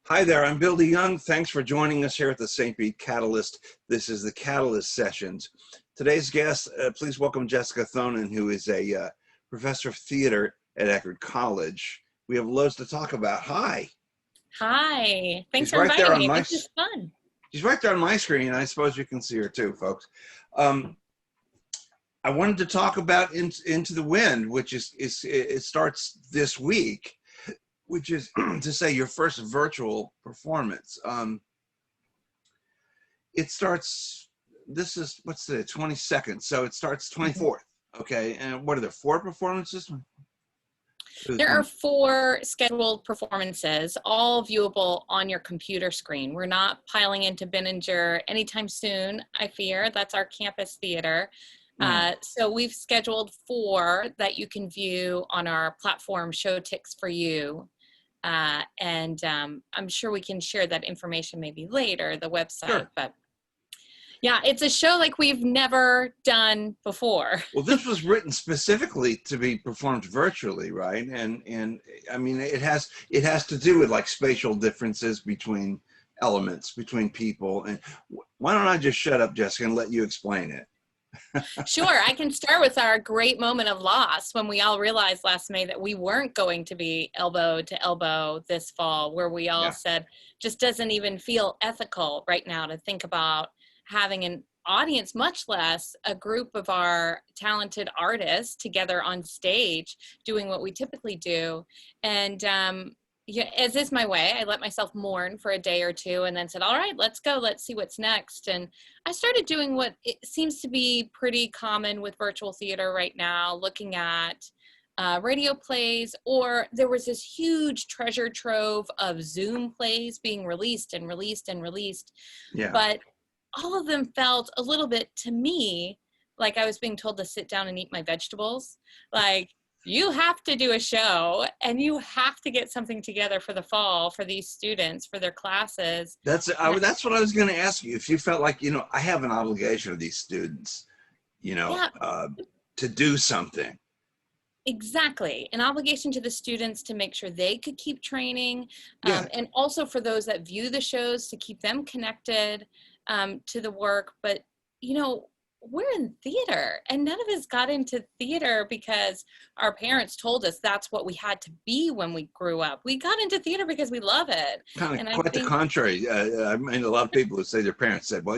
Hi there, I'm Bill DeYoung. Thanks for joining us here at the St. Pete Catalyst. This is the Catalyst Sessions. Today's guest, please welcome Jessica Thonen, who is a professor of theater at Eckerd College. We have loads to talk about. Hi. Hi, thanks She's for right there inviting on me. my. This is fun. She's right there on my screen. I suppose you can see her too, folks. I wanted to talk about Into the Wind, which it starts this week, which is to say your first virtual performance. It starts, this is, what's the 22nd? So it starts 24th. Okay. And what are there, 4 performances? There are 4 scheduled performances, all viewable on your computer screen. We're not piling into Binninger anytime soon, I fear. That's our campus theater. So we've scheduled 4 that you can view on our platform, Showtix for You. And I'm sure we can share that information maybe later, the website. Sure. But yeah, it's a show like we've never done before. Well, this was written specifically to be performed virtually, right? And I mean, it has to do with like spatial differences between elements, between people. And why don't I just shut up, Jessica, and let you explain it? Sure, I can start with our great moment of loss when we all realized last May that we weren't going to be elbow to elbow this fall, where we all said, just doesn't even feel ethical right now to think about having an audience, much less a group of our talented artists together on stage doing what we typically do. And yeah, as is my way, I let myself mourn for a day or two and then said, all right, let's go, let's see what's next. And I started doing what it seems to be pretty common with virtual theater right now, looking at radio plays, or there was this huge treasure trove of Zoom plays being released and released and released. Yeah. But all of them felt a little bit to me like I was being told to sit down and eat my vegetables. Like, you have to do a show and you have to get something together for the fall for these students, for their classes. That's what I was going to ask you. If you felt like, I have an obligation to these students, to do something. Exactly. An obligation to the students to make sure they could keep training, and also for those that view the shows to keep them connected to the work. But, we're in theater and none of us got into theater because our parents told us that's what we had to be when we grew up. We got into theater because we love it. Kind of quite the contrary. I mean, a lot of people who say their parents said, well,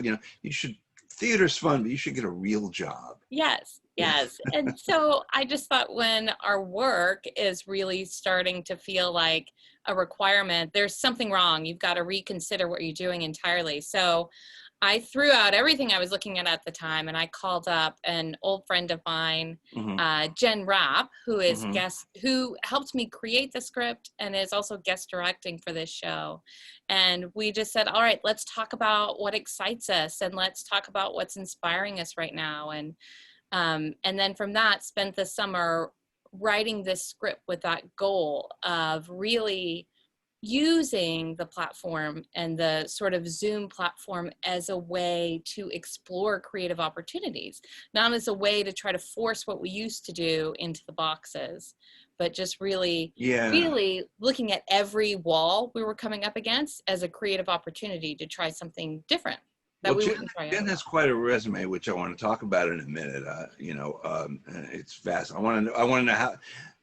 theater's fun, but you should get a real job. Yes. And so I just thought when our work is really starting to feel like a requirement, there's something wrong. You've got to reconsider what you're doing entirely. So I threw out everything I was looking at the time, and I called up an old friend of mine, Jenn Rapp, who is who helped me create the script and is also guest directing for this show. And we just said, all right, let's talk about what excites us and let's talk about what's inspiring us right now. And then from that, spent the summer writing this script with that goal of really using the platform and the sort of Zoom platform as a way to explore creative opportunities, not as a way to try to force what we used to do into the boxes, but just really looking at every wall we were coming up against as a creative opportunity to try something different. Jenn has quite a resume, which I want to talk about in a minute. It's vast. I want to know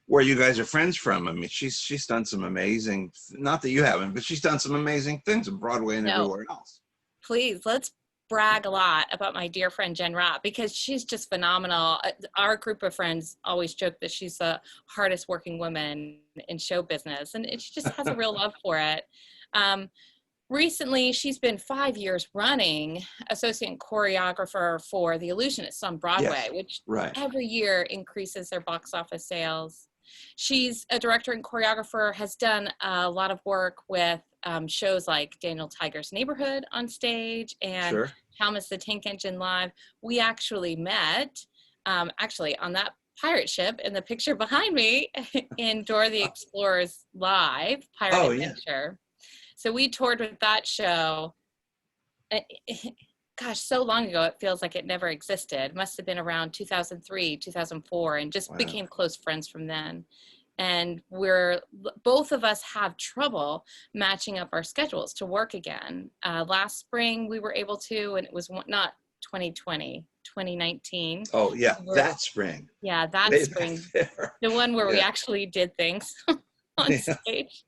where you guys are friends from. I mean, she's done some amazing, not that you haven't, but she's done some amazing things on Broadway and everywhere else. Please, let's brag a lot about my dear friend Jenn Rapp, because she's just phenomenal. Our group of friends always joke that she's the hardest working woman in show business, and she just has a real love for it. Recently, she's been 5 years running associate choreographer for The Illusionists on Broadway, which every year increases their box office sales. She's a director and choreographer, has done a lot of work with shows like Daniel Tiger's Neighborhood on stage and Thomas the Tank Engine Live. We actually met on that pirate ship in the picture behind me in Dora the Explorer's Live Pirate Adventure. So we toured with that show. Gosh, so long ago, it feels like it never existed. Must have been around 2003, 2004, and just became close friends from then. and both of us have trouble matching up our schedules to work again. Last spring we were able to, and it was not 2020, 2019. Oh yeah, that spring. Yeah, that Way back spring, there. the one where we Yeah. actually did things on Yeah. stage.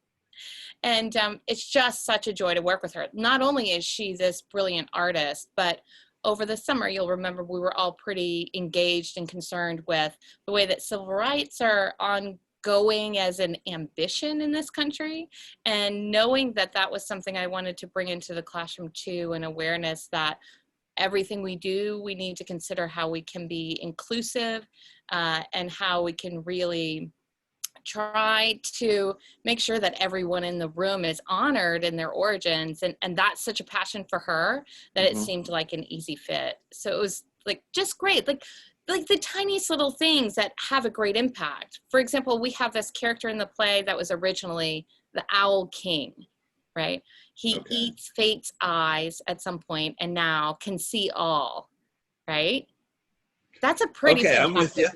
And it's just such a joy to work with her. Not only is she this brilliant artist, but over the summer, you'll remember we were all pretty engaged and concerned with the way that civil rights are ongoing as an ambition in this country. And knowing that that was something I wanted to bring into the classroom too, an awareness that everything we do, we need to consider how we can be inclusive and how we can really try to make sure that everyone in the room is honored in their origins. And that's such a passion for her that it seemed like an easy fit. So it was like just great. Like the tiniest little things that have a great impact. For example, we have this character in the play that was originally the Owl King, right? He eats fate's eyes at some point and now can see all, right? That's a pretty Okay, I'm with you.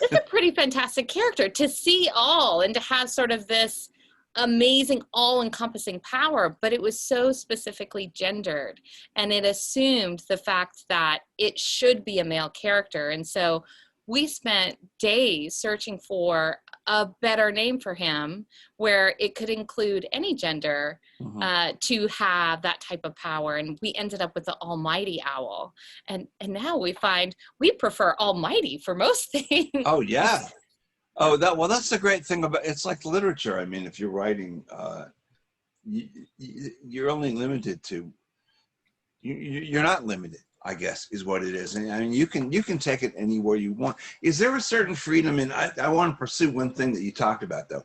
It's a pretty fantastic character to see all and to have sort of this amazing all-encompassing power, but it was so specifically gendered and it assumed the fact that it should be a male character. And so we spent days searching for a better name for him where it could include any gender to have that type of power. And we ended up with the Almighty Owl. And now we find we prefer Almighty for most things. Oh yeah. Oh, that's the great thing about it's like literature. I mean, if you're writing, you're only limited to. You're not limited, I guess, is what it is. And I mean, you can take it anywhere you want. Is there a certain freedom? And I want to pursue one thing that you talked about, though.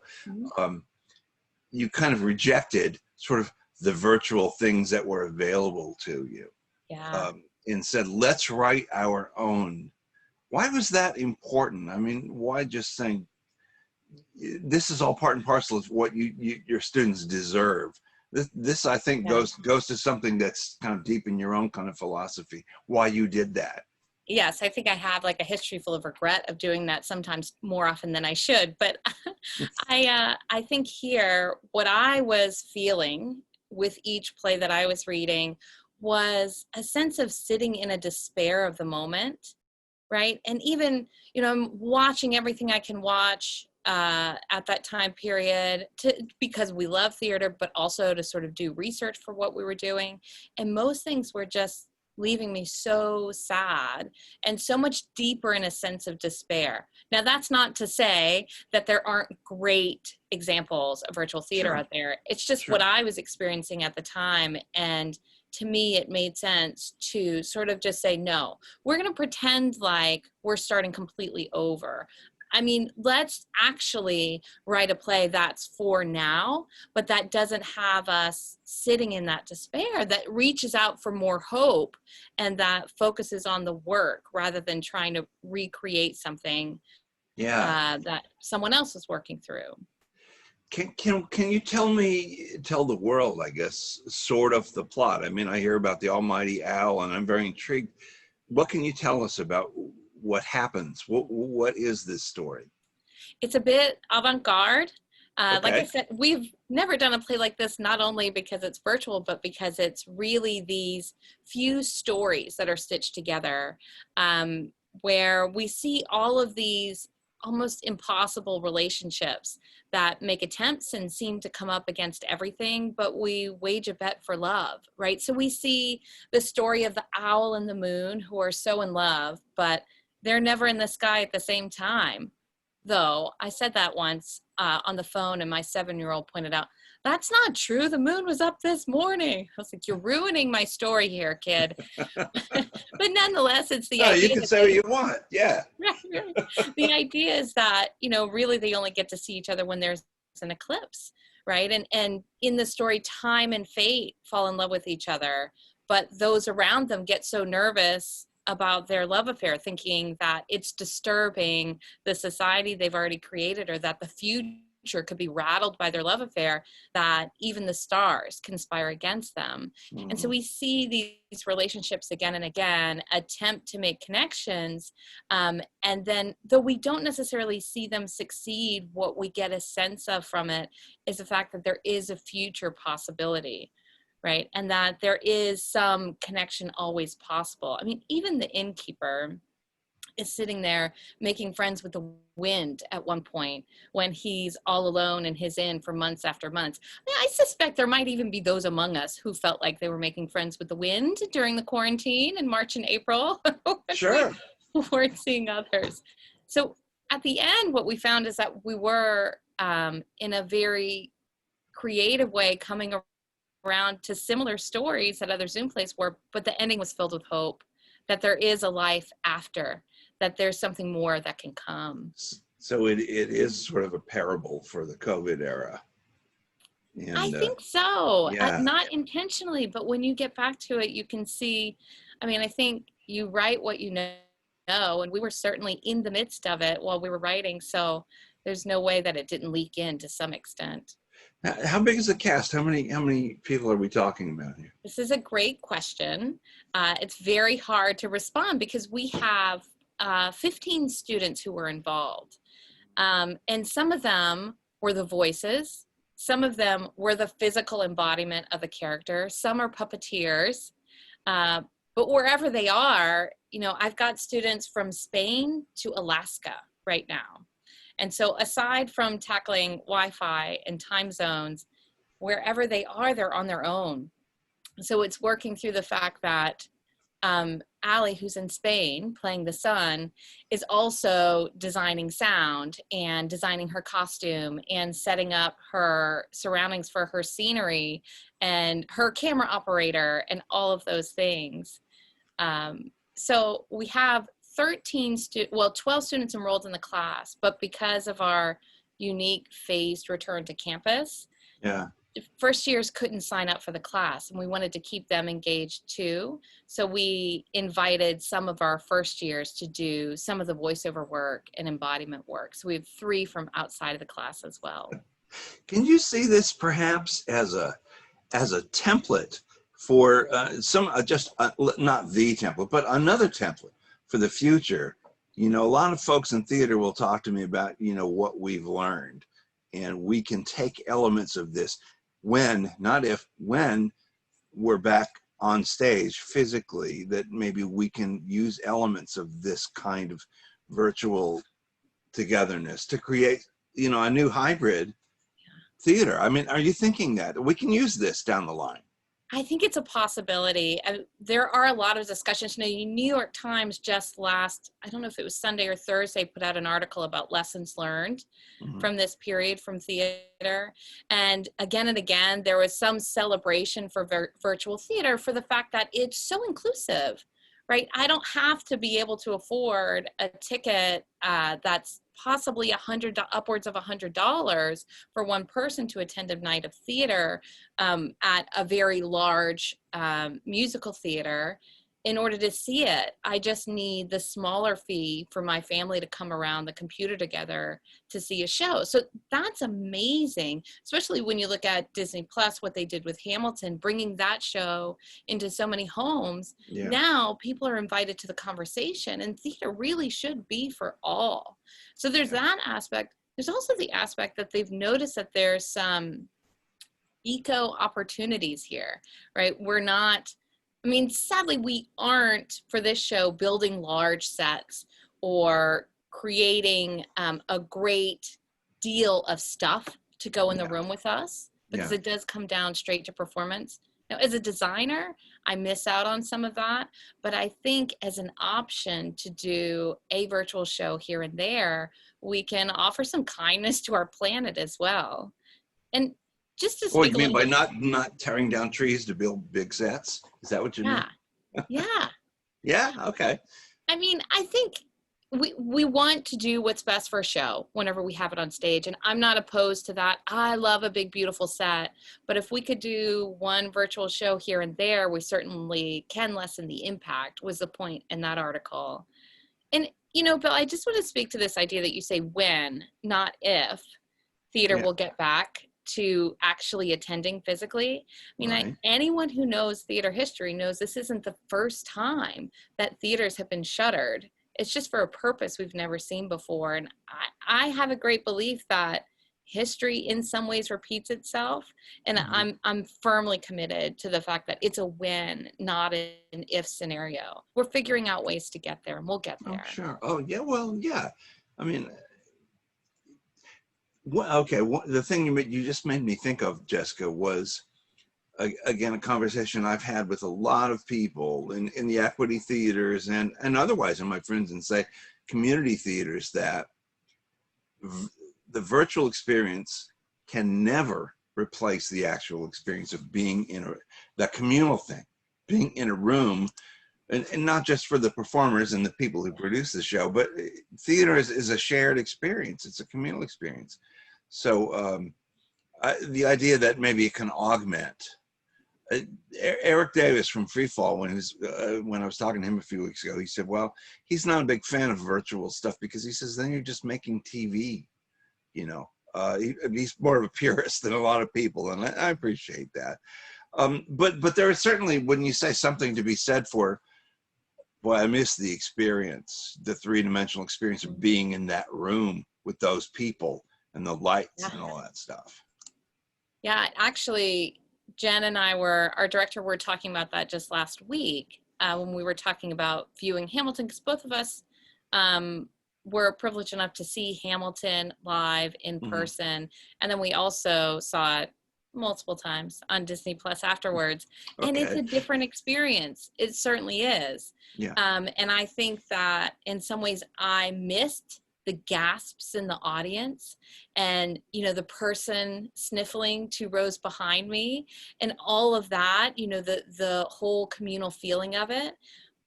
You kind of rejected sort of the virtual things that were available to you. Yeah. And said, let's write our own. Why was that important? I mean, why just saying, this is all part and parcel of what your students deserve? This I think goes to something that's kind of deep in your own kind of philosophy, why you did that. Yes, I think I have like a history full of regret of doing that sometimes more often than I should. But I think here, what I was feeling with each play that I was reading was a sense of sitting in a despair of the moment, right? And even, I'm watching everything I can watch at that time period because we love theater, but also to sort of do research for what we were doing. And most things were just leaving me so sad and so much deeper in a sense of despair. Now, that's not to say that there aren't great examples of virtual theater out there. It's just what I was experiencing at the time. And to me, it made sense to sort of just say, no, we're going to pretend like we're starting completely over. I mean, let's actually write a play that's for now, but that doesn't have us sitting in that despair, that reaches out for more hope and that focuses on the work rather than trying to recreate something that someone else is working through. Can you tell the world, I guess, sort of the plot? I mean, I hear about the Almighty Owl and I'm very intrigued. What can you tell us about what happens? What is this story? It's a bit avant-garde. Like I said, we've never done a play like this, not only because it's virtual, but because it's really these few stories that are stitched together, where we see all of these almost impossible relationships that make attempts and seem to come up against everything, but we wage a bet for love, right? So we see the story of the owl and the moon who are so in love, but they're never in the sky at the same time. Though I said that once on the phone and my 7-year-old pointed out, that's not true. The moon was up this morning. I was like, you're ruining my story here, kid. But nonetheless, it's the idea. You can say what you want. Yeah. Right. The idea is that, really they only get to see each other when there's an eclipse, right? And in the story, time and fate fall in love with each other, but those around them get so nervous about their love affair, thinking that it's disturbing the society they've already created or that the future could be rattled by their love affair, that even the stars conspire against them. And so we see these relationships again and again attempt to make connections. And then, though we don't necessarily see them succeed, what we get a sense of from it is the fact that there is a future possibility, right? And that there is some connection always possible. I mean, even the innkeeper is sitting there making friends with the wind at one point when he's all alone in his inn for months after months. I suspect there might even be those among us who felt like they were making friends with the wind during the quarantine in March and April. Sure. We weren't seeing others. So at the end, what we found is that we were in a very creative way coming around to similar stories that other Zoom plays were, but the ending was filled with hope that there is a life after, that there's something more that can come. So it is sort of a parable for the COVID era. And, I think so. Yeah. Not intentionally, but when you get back to it, you can see, I mean, I think you write what you know, and we were certainly in the midst of it while we were writing. So there's no way that it didn't leak in to some extent. How big is the cast? How many people are we talking about here? This is a great question. It's very hard to respond because we have 15 students who were involved. And some of them were the voices. Some of them were the physical embodiment of the character. Some are puppeteers. But wherever they are, you know, I've got students from Spain to Alaska right now. And so aside from tackling Wi-Fi and time zones, wherever they are, they're on their own. So it's working through the fact that Ali, who's in Spain playing the sun, is also designing sound and designing her costume and setting up her surroundings for her scenery and her camera operator and all of those things. So we have 12 students enrolled in the class, but because of our unique phased return to campus, first years couldn't sign up for the class, and we wanted to keep them engaged too. So we invited some of our first years to do some of the voiceover work and embodiment work. So we have 3 from outside of the class as well. Can you see this perhaps as a template for not the template, but another template for the future? You know, a lot of folks in theater will talk to me about, you know, what we've learned, and we can take elements of this when we're back on stage physically, that maybe we can use elements of this kind of virtual togetherness to create, you know, a new hybrid theater. I mean, are you thinking that we can use this down the line? I think it's a possibility. There are a lot of discussions. You know, the New York Times just I don't know if it was Sunday or Thursday, put out an article about lessons learned from this period from theater. And again, there was some celebration for virtual theater for the fact that it's so inclusive, right? I don't have to be able to afford a ticket that's possibly upwards of $100 for one person to attend a night of theater at a very large musical theater. In order to see it, I just need the smaller fee for my family to come around the computer together to see a show. So that's amazing, especially when you look at Disney Plus, what they did with Hamilton, bringing that show into so many homes. Yeah. Now people are invited to the conversation, and theater really should be for all. So there's that aspect. There's also the aspect that they've noticed that there's some eco opportunities here, right? Sadly, we aren't, for this show, building large sets or creating a great deal of stuff to go in the room with us, because it does come down straight to performance. Now, as a designer, I miss out on some of that, but I think as an option to do a virtual show here and there, we can offer some kindness to our planet as well. And just to speak you mean by not tearing down trees to build big sets? Is that what you mean? Yeah. Yeah, okay. I mean, I think we want to do what's best for a show whenever we have it on stage, and I'm not opposed to that. I love a big, beautiful set, but if we could do one virtual show here and there, we certainly can lessen the impact, was the point in that article. And, you know, Bill, I just want to speak to this idea that you say when, not if. theater Yeah. will get back to actually attending physically. I mean, Right. anyone who knows theater history knows this isn't the first time that theaters have been shuttered. It's just for a purpose we've never seen before. And I have a great belief that history in some ways repeats itself. And I'm firmly committed to the fact that it's a when, not an if scenario. We're figuring out ways to get there, and we'll get Oh, there. sure. Oh, yeah. Well, yeah. I mean, okay. The thing you just made me think of, Jessica, was again a conversation I've had with a lot of people in the equity theaters and otherwise, and my friends and say community theaters, that the virtual experience can never replace the actual experience of being in the communal thing, being in a room. And not just for the performers and the people who produce the show, but theater is a shared experience. It's a communal experience. So the idea that maybe it can augment. Eric Davis from Freefall, when I was talking to him a few weeks ago, he said, well, he's not a big fan of virtual stuff because he says, then you're just making TV, you know. He's more of a purist than a lot of people, and I appreciate that. But there is certainly, when you say something to be said for, boy, I miss the experience, the three-dimensional experience of being in that room with those people and the lights and all that stuff. Yeah, actually, Jen and our director, were talking about that just last week when we were talking about viewing Hamilton, because both of us were privileged enough to see Hamilton live in person. And then we also saw it multiple times on Disney Plus afterwards. Okay. And it's a different experience. It certainly is. Yeah. And I think that in some ways I missed the gasps in the audience and, you know, the person sniffling 2 rows behind me and all of that, you know, the whole communal feeling of it.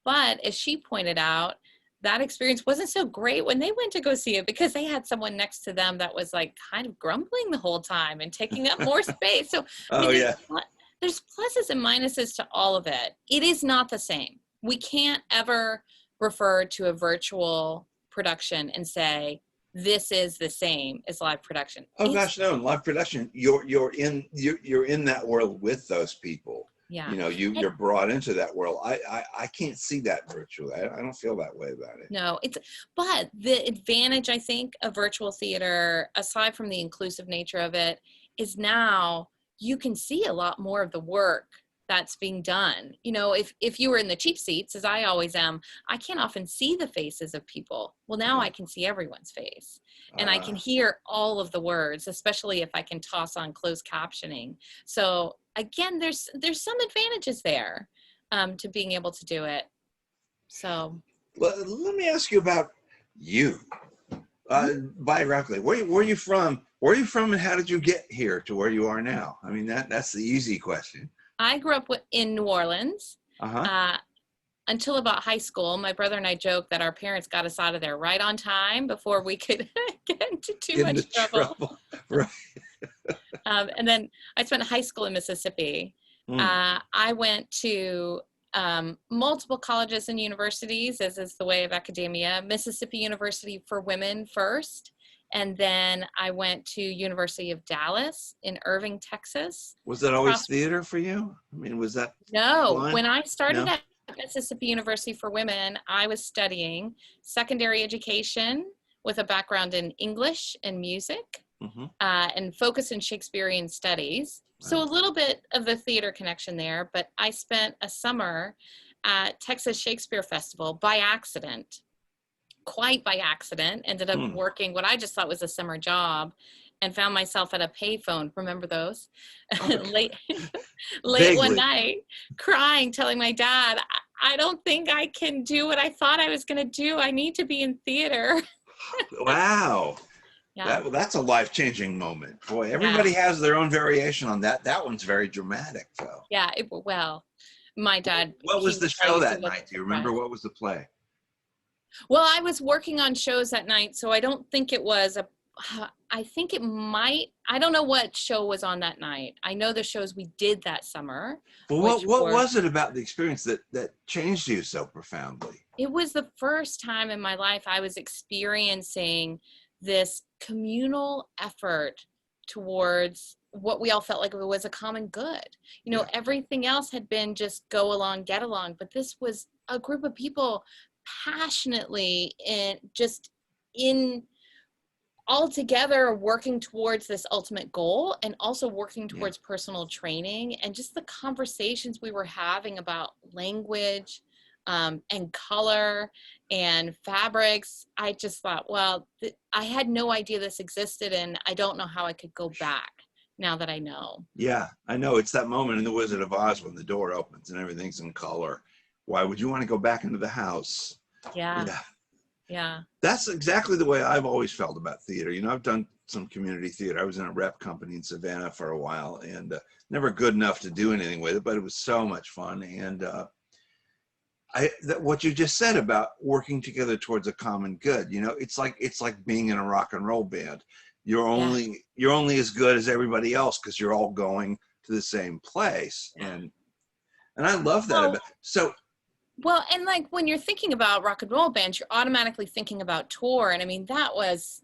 But as she pointed out, that experience wasn't so great when they went to go see it because they had someone next to them that was like kind of grumbling the whole time and taking up more space. So I mean, there's pluses and minuses to all of it. It is not the same. We can't ever refer to a virtual production and say this is the same as live production. Oh gosh, no! In live production, you're in that world with those people. Yeah. You know, you're brought into that world. I can't see that virtually. I don't feel that way about it. No, but the advantage, I think, of virtual theater, aside from the inclusive nature of it, is now you can see a lot more of the work that's being done. You know, if you were in the cheap seats, as I always am, I can't often see the faces of people. Well, now I can see everyone's face and I can hear all of the words, especially if I can toss on closed captioning. So again, there's some advantages there to being able to do it. So let me ask you about you. Biographically, where are you from? Where are you from, and how did you get here to where you are now? I mean, that's the easy question. I grew up in New Orleans until about high school. My brother and I joked that our parents got us out of there right on time before we could get into too much trouble. Right. And then I spent high school in Mississippi. I went to multiple colleges and universities, as is the way of academia. Mississippi University for Women first. And then I went to University of Dallas in Irving, Texas. Was that always theater for you? I mean, was that? No, blind? when I started at Mississippi University for Women, I was studying secondary education with a background in English and music and focus in Shakespearean studies. Wow. So a little bit of the theater connection there, but I spent a summer at Texas Shakespeare Festival by accident. Quite by accident, ended up working what I just thought was a summer job and found myself at a payphone. Remember those? late one night, crying, telling my dad, I don't think I can do what I thought I was going to do. I need to be in theater. Wow. Yeah. That's a life-changing moment. Boy, everybody has their own variation on that. That one's very dramatic, though. Yeah, well, my dad. What was the show that night? Do you remember what was the play? Well, I was working on shows that night, so I don't think it was I think it might, I don't know what show was on that night. I know the shows we did that summer. Well, what was it about the experience that changed you so profoundly? It was the first time in my life I was experiencing this communal effort towards what we all felt like it was a common good. You know, everything else had been just go along, get along, but this was a group of people passionately and just in all together working towards this ultimate goal, and also working towards personal training, and just the conversations we were having about language and color and fabrics. I just thought, well, I had no idea this existed, and I don't know how I could go back now that I know. Yeah, I know. It's that moment in The Wizard of Oz when the door opens and everything's in color. Why would you want to go back into the house? Yeah. Yeah. Yeah. That's exactly the way I've always felt about theater. You know, I've done some community theater. I was in a rep company in Savannah for a while, and never good enough to do anything with it, but it was so much fun. And what you just said about working together towards a common good, you know, it's like being in a rock and roll band. You're only as good as everybody else because you're all going to the same place. And I love that. Well, and like when you're thinking about rock and roll bands, you're automatically thinking about tour. And I mean, that was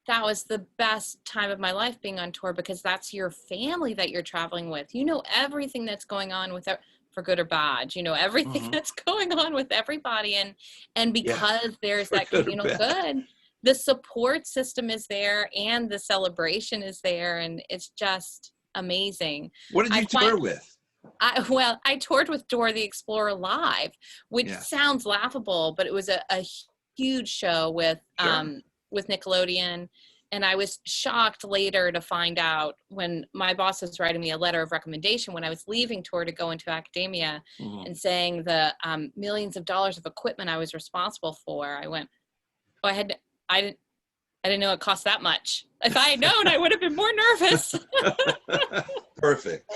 the best time of my life, being on tour, because that's your family that you're traveling with. You know everything that's going on with it, for good or bad. You know everything that's going on with everybody, and because there's that communal good, the support system is there and the celebration is there, and it's just amazing. What did you tour with? I toured with Dora the Explorer live, which sounds laughable, but it was a huge show with Nickelodeon. And I was shocked later to find out, when my boss was writing me a letter of recommendation when I was leaving tour to go into academia, and saying the millions of dollars of equipment I was responsible for. I went, oh, I didn't know it cost that much. If I had known, I would have been more nervous. Perfect.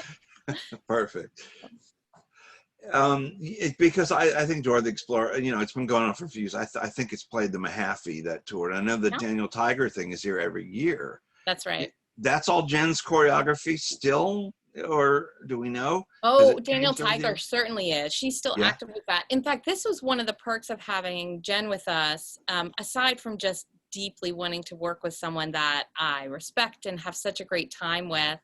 Because I think Dora the Explorer, you know, it's been going on for a few years. I think it's played the Mahaffey, that tour. And I know the Daniel Tiger thing is here every year. That's right. That's all Jenn's choreography still, or do we know? Oh, Daniel Tiger certainly is. She's still active with that. In fact, this was one of the perks of having Jenn with us, aside from just deeply wanting to work with someone that I respect and have such a great time with.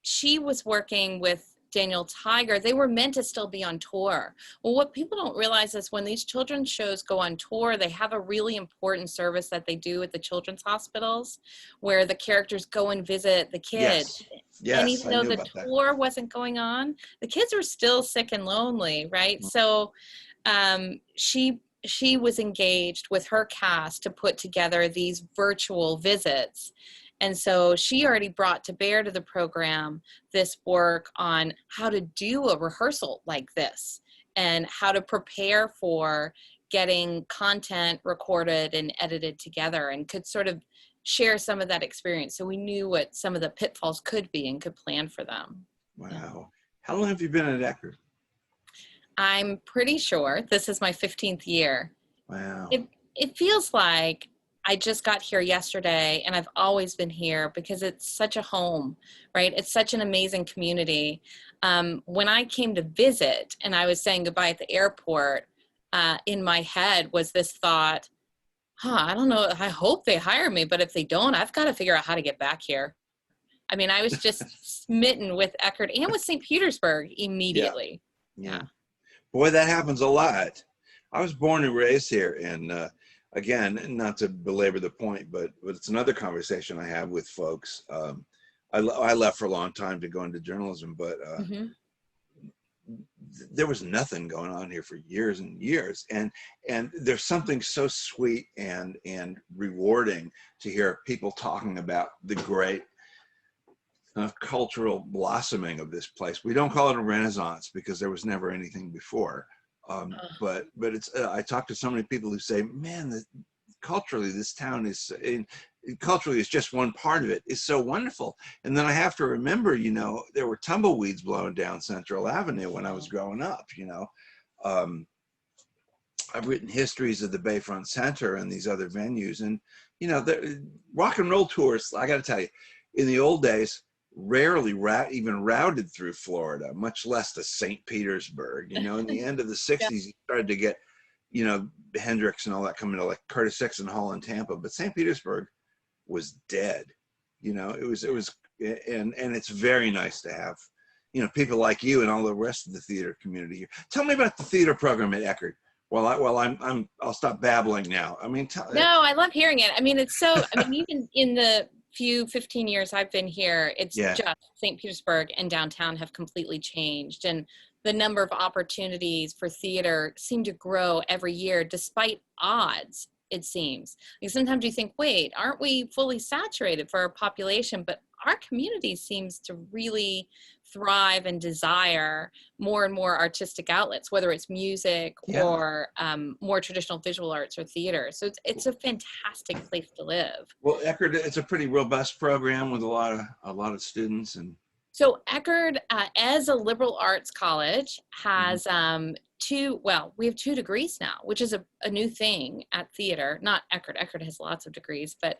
She was working with Daniel Tiger. They were meant to still be on tour. Well, what people don't realize is when these children's shows go on tour, they have a really important service that they do at the children's hospitals, where the characters go and visit the kids. Yes, and even though the tour wasn't going on, the kids were still sick and lonely, right? So she was engaged with her cast to put together these virtual visits. And so she already brought to bear to the program this work on how to do a rehearsal like this, and how to prepare for getting content recorded and edited together, and could sort of share some of that experience. So we knew what some of the pitfalls could be and could plan for them. Wow. Yeah. How long have you been at Eckerd? I'm pretty sure this is my 15th year. Wow. It feels like I just got here yesterday, and I've always been here because it's such a home, right? It's such an amazing community. When I came to visit and I was saying goodbye at the airport, in my head was this thought, I don't know, I hope they hire me, but if they don't, I've got to figure out how to get back here. I mean, I was just smitten with Eckerd and with St. Petersburg immediately. Yeah. Boy, that happens a lot. I was born and raised here, and again, not to belabor the point, but it's another conversation I have with folks. I left for a long time to go into journalism, but there was nothing going on here for years and years. And there's something so sweet and rewarding to hear people talking about the great cultural blossoming of this place. We don't call it a renaissance because there was never anything before. But it's I talk to so many people who say, man, culturally this town is culturally is just one part of it, is so wonderful. And then I have to remember, you know, there were tumbleweeds blowing down Central Avenue when I was growing up. You know, I've written histories of the Bayfront Center and these other venues, and you know, the rock and roll tours, I got to tell you, in the old days, rarely even routed through Florida, much less to St. Petersburg. You know, in the end of the 60s, you started to get, you know, Hendrix and all that coming to, like Curtis Sixon Hall in Tampa, but St. Petersburg was dead. You know, it was, and it's very nice to have, you know, people like you and all the rest of the theater community here. Tell me about the theater program at Eckerd. I'll stop babbling now. I mean, no, I love hearing it. I mean, it's so, I mean, even in the 15 years I've been here, it's just St. Petersburg and downtown have completely changed. And the number of opportunities for theater seem to grow every year, despite odds, it seems. Like sometimes you think, wait, aren't we fully saturated for our population? But our community seems to really thrive and desire more and more artistic outlets, whether it's music or more traditional visual arts or theater. So it's a fantastic place to live. Well, Eckerd, it's a pretty robust program with a lot of students. And so Eckerd, as a liberal arts college, has we have 2 degrees now, which is a new thing at theater. Not Eckerd. Eckerd has lots of degrees, but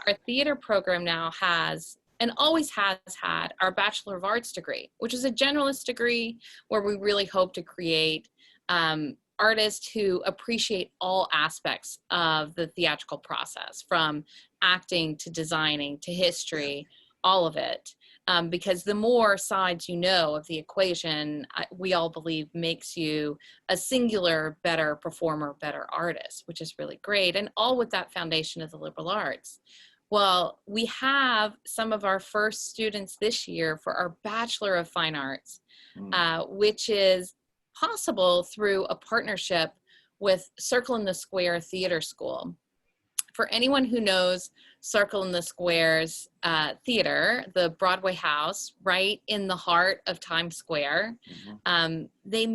our theater program now has, and always has had, our Bachelor of Arts degree, which is a generalist degree where we really hope to create artists who appreciate all aspects of the theatrical process, from acting to designing to history, all of it. Because the more sides you know of the equation, we all believe makes you a singular, better performer, better artist, which is really great. And all with that foundation of the liberal arts. Well, we have some of our first students this year for our Bachelor of Fine Arts, which is possible through a partnership with Circle in the Square Theater School. For anyone who knows Circle in the Square's theater, the Broadway house right in the heart of Times Square, they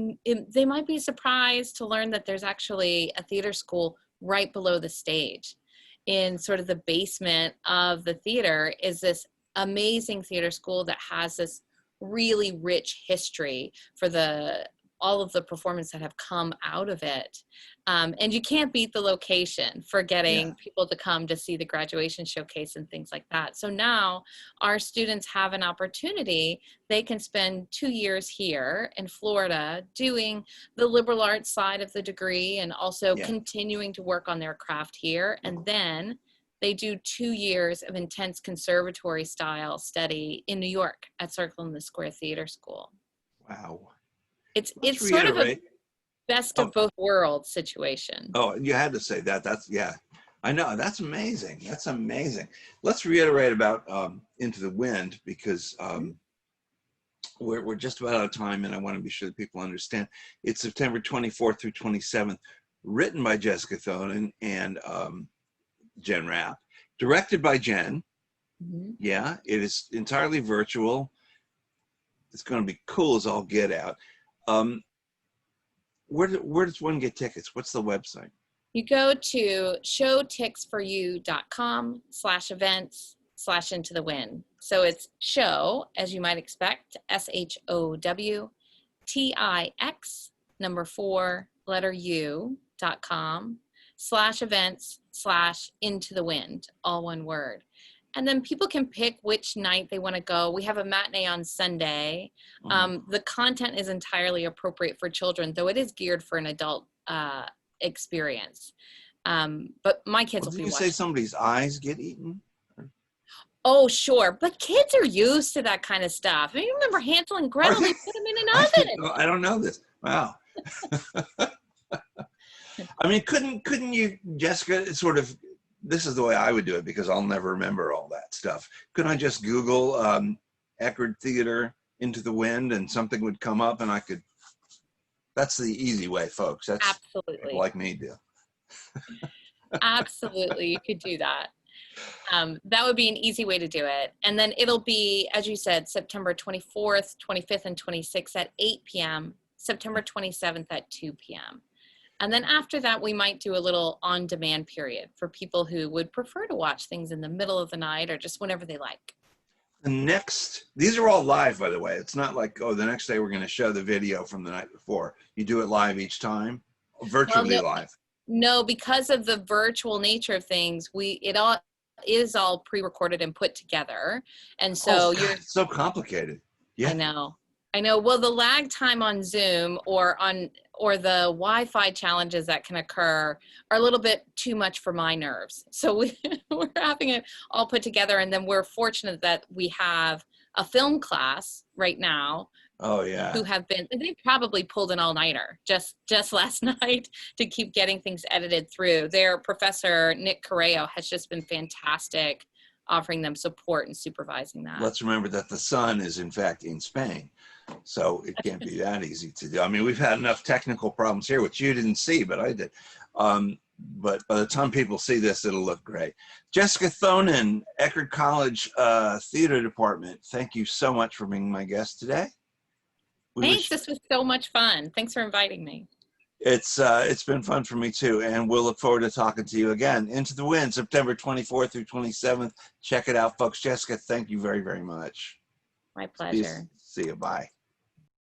might be surprised to learn that there's actually a theater school right below the stage. In sort of the basement of the theater is this amazing theater school that has this really rich history for all of the performances that have come out of it. And you can't beat the location for getting people to come to see the graduation showcase and things like that. So now our students have an opportunity. They can spend 2 years here in Florida doing the liberal arts side of the degree and also continuing to work on their craft here. And then they do 2 years of intense conservatory style study in New York at Circle in the Square Theater School. Wow. It's sort of a best of both worlds situation. Oh, you had to say that. I know. That's amazing. That's amazing. Let's reiterate about Into the Wind, because we're just about out of time, and I want to be sure that people understand. It's September 24th through 27th, written by Jessica Thonen and Jenn Rapp, directed by Jenn. Yeah, it is entirely virtual. It's going to be cool as all get out. Where does one get tickets? What's the website? You go to showtixforyou.com/events/into the wind. So it's show, as you might expect, showtix4u.com/events/into the wind, all one word. And then people can pick which night they want to go. We have a matinee on Sunday. The content is entirely appropriate for children, though it is geared for an adult experience. But my kids will be watching. Did you say somebody's eyes get eaten? Oh, sure. But kids are used to that kind of stuff. I mean, you remember Hansel and Gretel, they put them in an oven. I don't know this. Wow. I mean, couldn't you, Jessica, sort of, this is the way I would do it because I'll never remember all that stuff. Couldn't I just Google Eckerd Theater Into the Wind and something would come up and I could, that's the easy way, folks. That's absolutely people like me do. Absolutely, you could do that. That would be an easy way to do it. And then it'll be, as you said, September 24th, 25th, and 26th at 8 p.m., September 27th at 2 p.m. And then after that, we might do a little on-demand period for people who would prefer to watch things in the middle of the night or just whenever they like. These are all live, by the way. It's not like, oh, the next day we're going to show the video from the night before. You do it live each time, virtually live. No, because of the virtual nature of things, it all is all pre-recorded and put together. And so it's so complicated. Yeah. I know. Well, the lag time on Zoom or or the Wi-Fi challenges that can occur are a little bit too much for my nerves. So we're having it all put together, and then we're fortunate that we have a film class right now. Oh yeah. Who have been, they probably pulled an all-nighter just last night to keep getting things edited through. Their professor, Nick Correo, has just been fantastic, offering them support and supervising that. Let's remember that the sun is in fact in Spain, so it can't be that easy to do. I mean, we've had enough technical problems here, which you didn't see, but I did. But by the time people see this, it'll look great. Jessica Thonen, Eckerd College Theater Department, thank you so much for being my guest today. Thanks, this was so much fun. Thanks for inviting me. It's been fun for me too, and we'll look forward to talking to you again. Into the Wind, September 24th through 27th. Check it out, folks. Jessica, thank you very, very much. My pleasure. See you. Bye.